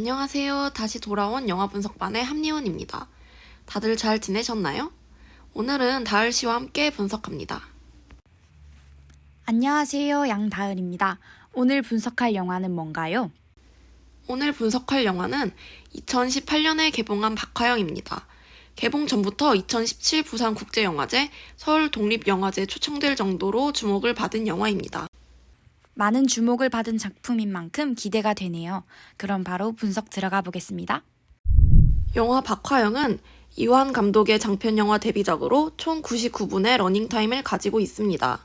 안녕하세요. 다시 돌아온 영화 분석반의 함리원입니다. 다들 잘 지내셨나요? 오늘은 다을 씨와 함께 분석합니다. 안녕하세요. 양다을입니다. 오늘 분석할 영화는 뭔가요? 오늘 분석할 영화는 2018년에 개봉한 박하영입니다. 개봉 전부터 2017 부산국제영화제, 서울 독립영화제 초청될 정도로 주목을 받은 영화입니다. 많은 주목을 받은 작품인 만큼 기대가 되네요. 그럼 바로 분석 들어가 보겠습니다. 영화 박하영은 이완 감독의 장편영화 데뷔작으로 총 99분의 러닝타임을 가지고 있습니다.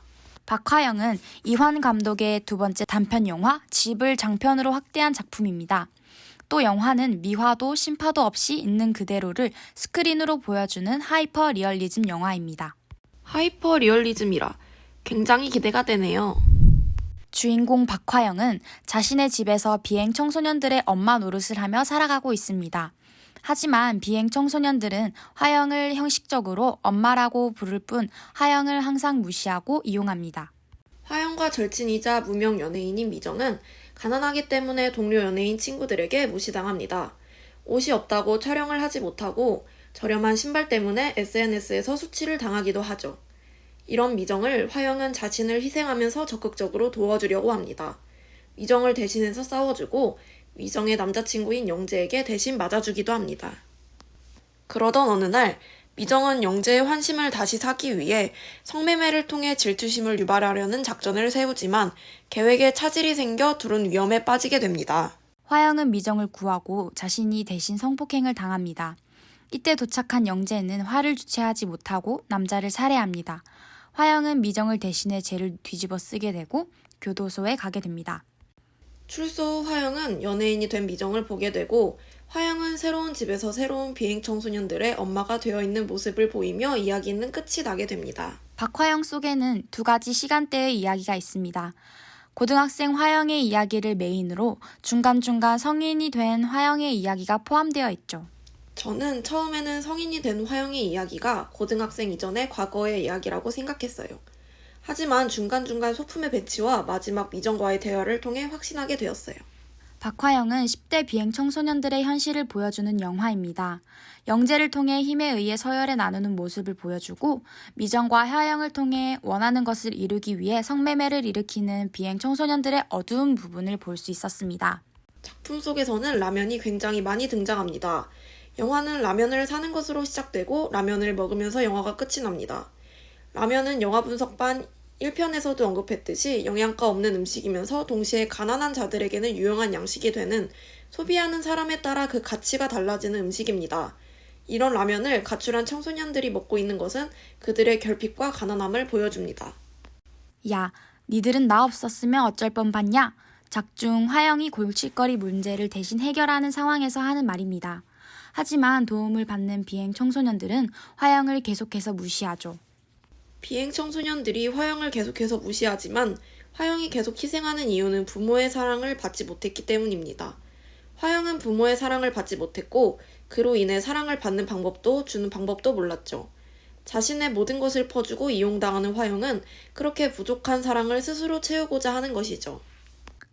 박하영은 이환 감독의 두 번째 단편 영화 집을 장편으로 확대한 작품입니다. 또 영화는 미화도 심파도 없이 있는 그대로를 스크린으로 보여주는 하이퍼 리얼리즘 영화입니다. 하이퍼 리얼리즘이라 굉장히 기대가 되네요. 주인공 박화영은 자신의 집에서 비행 청소년들의 엄마 노릇을 하며 살아가고 있습니다. 하지만 비행 청소년들은 화영을 형식적으로 엄마라고 부를 뿐 화영을 항상 무시하고 이용합니다. 화영과 절친이자 무명 연예인인 미정은 가난하기 때문에 동료 연예인 친구들에게 무시당합니다. 옷이 없다고 촬영을 하지 못하고 저렴한 신발 때문에 SNS에서 수치를 당하기도 하죠. 이런 미정을 화영은 자신을 희생하면서 적극적으로 도와주려고 합니다. 미정을 대신해서 싸워주고 미정의 남자친구인 영재에게 대신 맞아주기도 합니다. 그러던 어느 날 미정은 영재의 환심을 다시 사기 위해 성매매를 통해 질투심을 유발하려는 작전을 세우지만 계획에 차질이 생겨 둘은 위험에 빠지게 됩니다. 화영은 미정을 구하고 자신이 대신 성폭행을 당합니다. 이때 도착한 영재는 화를 주체하지 못하고 남자를 살해합니다. 화영은 미정을 대신해 죄를 뒤집어 쓰게 되고 교도소에 가게 됩니다. 출소 후 화영은 연예인이 된 미정을 보게 되고 화영은 새로운 집에서 새로운 비행 청소년들의 엄마가 되어 있는 모습을 보이며 이야기는 끝이 나게 됩니다. 박화영 속에는 두 가지 시간대의 이야기가 있습니다. 고등학생 화영의 이야기를 메인으로 중간중간 성인이 된 화영의 이야기가 포함되어 있죠. 저는 처음에는 성인이 된 화영의 이야기가 고등학생 이전의 과거의 이야기라고 생각했어요. 하지만 중간중간 소품의 배치와 마지막 미정과의 대화를 통해 확신하게 되었어요. 박화영은 10대 비행 청소년들의 현실을 보여주는 영화입니다. 영재를 통해 힘에 의해 서열에 나누는 모습을 보여주고 미정과 화영을 통해 원하는 것을 이루기 위해 성매매를 일으키는 비행 청소년들의 어두운 부분을 볼 수 있었습니다. 작품 속에서는 라면이 굉장히 많이 등장합니다. 영화는 라면을 사는 것으로 시작되고 라면을 먹으면서 영화가 끝이 납니다. 라면은 영화 분석반 1편에서도 언급했듯이 영양가 없는 음식이면서 동시에 가난한 자들에게는 유용한 양식이 되는 소비하는 사람에 따라 그 가치가 달라지는 음식입니다. 이런 라면을 가출한 청소년들이 먹고 있는 것은 그들의 결핍과 가난함을 보여줍니다. 야, 니들은 나 없었으면 어쩔 뻔 봤냐? 작중 화영이 골칫거리 문제를 대신 해결하는 상황에서 하는 말입니다. 하지만 도움을 받는 비행 청소년들은 화영을 계속해서 무시하죠. 비행 청소년들이 화영을 계속해서 무시하지만 화영이 계속 희생하는 이유는 부모의 사랑을 받지 못했기 때문입니다. 화영은 부모의 사랑을 받지 못했고 그로 인해 사랑을 받는 방법도 주는 방법도 몰랐죠. 자신의 모든 것을 퍼주고 이용당하는 화영은 그렇게 부족한 사랑을 스스로 채우고자 하는 것이죠.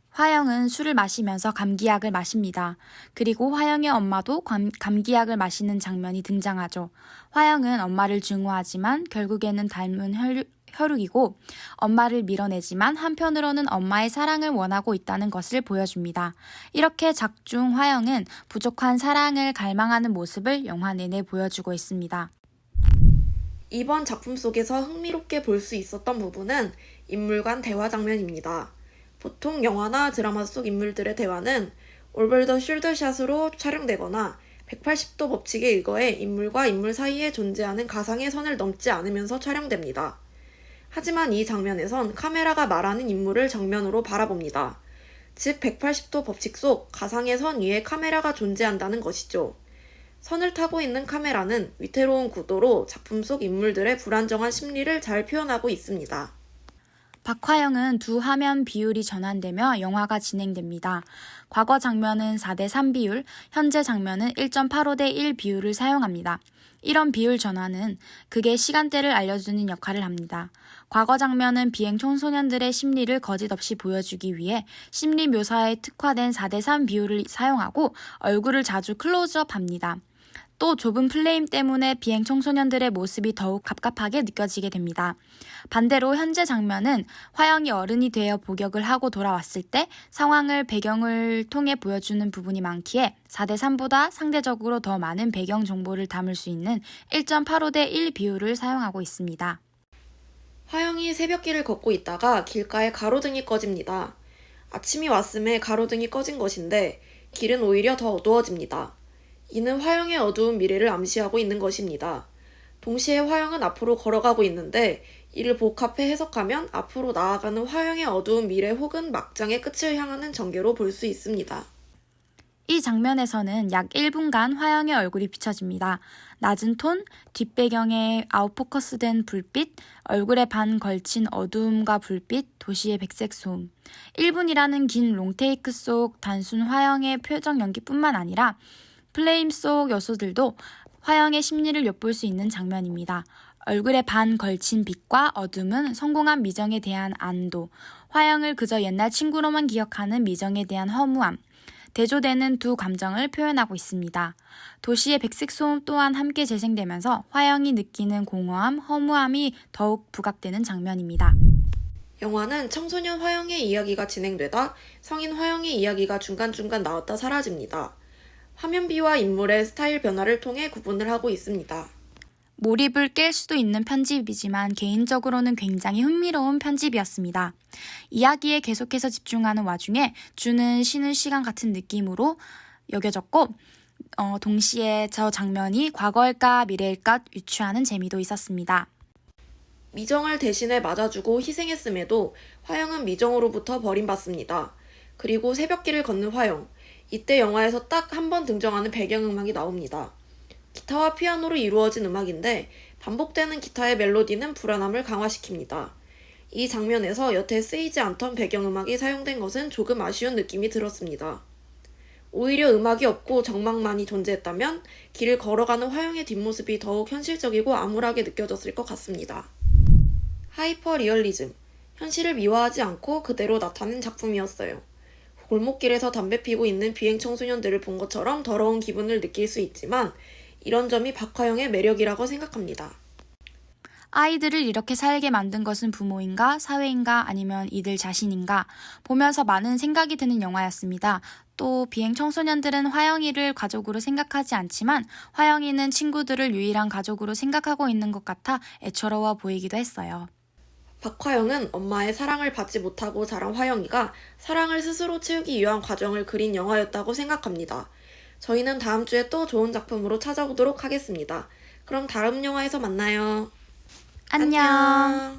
화영은 술을 마시면서 감기약을 마십니다. 그리고 화영의 엄마도 감기약을 마시는 장면이 등장하죠. 화영은 엄마를 증오하지만 결국에는 닮은 혈육이고 엄마를 밀어내지만 한편으로는 엄마의 사랑을 원하고 있다는 것을 보여줍니다. 이렇게 작중 화영은 부족한 사랑을 갈망하는 모습을 영화 내내 보여주고 있습니다. 이번 작품 속에서 흥미롭게 볼 수 있었던 부분은 인물 간 대화 장면입니다. 보통 영화나 드라마 속 인물들의 대화는 오버 더 숄더샷으로 촬영되거나 180도 법칙에 의거해 인물과 인물 사이에 존재하는 가상의 선을 넘지 않으면서 촬영됩니다. 하지만 이 장면에선 카메라가 말하는 인물을 정면으로 바라봅니다. 즉 180도 법칙 속 가상의 선 위에 카메라가 존재한다는 것이죠. 선을 타고 있는 카메라는 위태로운 구도로 작품 속 인물들의 불안정한 심리를 잘 표현하고 있습니다. 박화영은 두 화면 비율이 전환되며 영화가 진행됩니다. 과거 장면은 4대3 비율, 현재 장면은 1.85대1 비율을 사용합니다. 이런 비율 전환은 극의 시간대를 알려주는 역할을 합니다. 과거 장면은 비행 청소년들의 심리를 거짓없이 보여주기 위해 심리 묘사에 특화된 4:3 비율을 사용하고 얼굴을 자주 클로즈업합니다. 또 좁은 플레임 때문에 비행 청소년들의 모습이 더욱 갑갑하게 느껴지게 됩니다. 반대로 현재 장면은 화영이 어른이 되어 복역을 하고 돌아왔을 때 상황을 배경을 통해 보여주는 부분이 많기에 4:3보다 상대적으로 더 많은 배경 정보를 담을 수 있는 1.85:1 비율을 사용하고 있습니다. 화영이 새벽길을 걷고 있다가 길가에 가로등이 꺼집니다. 아침이 왔음에 가로등이 꺼진 것인데 길은 오히려 더 어두워집니다. 이는 화영의 어두운 미래를 암시하고 있는 것입니다. 동시에 화영은 앞으로 걸어가고 있는데 이를 복합해 해석하면 앞으로 나아가는 화영의 어두운 미래 혹은 막장의 끝을 향하는 전개로 볼 수 있습니다. 이 장면에서는 약 1분간 화영의 얼굴이 비춰집니다. 낮은 톤, 뒷배경에 아웃포커스된 불빛, 얼굴에 반 걸친 어두움과 불빛, 도시의 백색 소음. 1분이라는 긴 롱테이크 속 단순 화영의 표정 연기뿐만 아니라 플레임 속 요소들도 화영의 심리를 엿볼 수 있는 장면입니다. 얼굴에 반 걸친 빛과 어둠은 성공한 미정에 대한 안도, 화영을 그저 옛날 친구로만 기억하는 미정에 대한 허무함, 대조되는 두 감정을 표현하고 있습니다. 도시의 백색 소음 또한 함께 재생되면서 화영이 느끼는 공허함, 허무함이 더욱 부각되는 장면입니다. 영화는 청소년 화영의 이야기가 진행되다 성인 화영의 이야기가 중간중간 나왔다 사라집니다. 화면비와 인물의 스타일 변화를 통해 구분을 하고 있습니다. 몰입을 깰 수도 있는 편집이지만 개인적으로는 굉장히 흥미로운 편집이었습니다. 이야기에 계속해서 집중하는 와중에 주는 쉬는 시간 같은 느낌으로 여겨졌고 동시에 저 장면이 과거일까 미래일까 유추하는 재미도 있었습니다. 미정을 대신에 맞아주고 희생했음에도 화영은 미정으로부터 버림받습니다. 그리고 새벽길을 걷는 화영. 이때 영화에서 딱 한 번 등장하는 배경음악이 나옵니다. 기타와 피아노로 이루어진 음악인데 반복되는 기타의 멜로디는 불안함을 강화시킵니다. 이 장면에서 여태 쓰이지 않던 배경음악이 사용된 것은 조금 아쉬운 느낌이 들었습니다. 오히려 음악이 없고 정막만이 존재했다면 길을 걸어가는 화영의 뒷모습이 더욱 현실적이고 암울하게 느껴졌을 것 같습니다. 하이퍼 리얼리즘, 현실을 미화하지 않고 그대로 나타낸 작품이었어요. 골목길에서 담배 피고 있는 비행 청소년들을 본 것처럼 더러운 기분을 느낄 수 있지만 이런 점이 박화영의 매력이라고 생각합니다. 아이들을 이렇게 살게 만든 것은 부모인가, 사회인가, 아니면 이들 자신인가 보면서 많은 생각이 드는 영화였습니다. 또 비행 청소년들은 화영이를 가족으로 생각하지 않지만 화영이는 친구들을 유일한 가족으로 생각하고 있는 것 같아 애처로워 보이기도 했어요. 박화영은 엄마의 사랑을 받지 못하고 자란 화영이가 사랑을 스스로 채우기 위한 과정을 그린 영화였다고 생각합니다. 저희는 다음 주에 또 좋은 작품으로 찾아오도록 하겠습니다. 그럼 다음 영화에서 만나요. 안녕.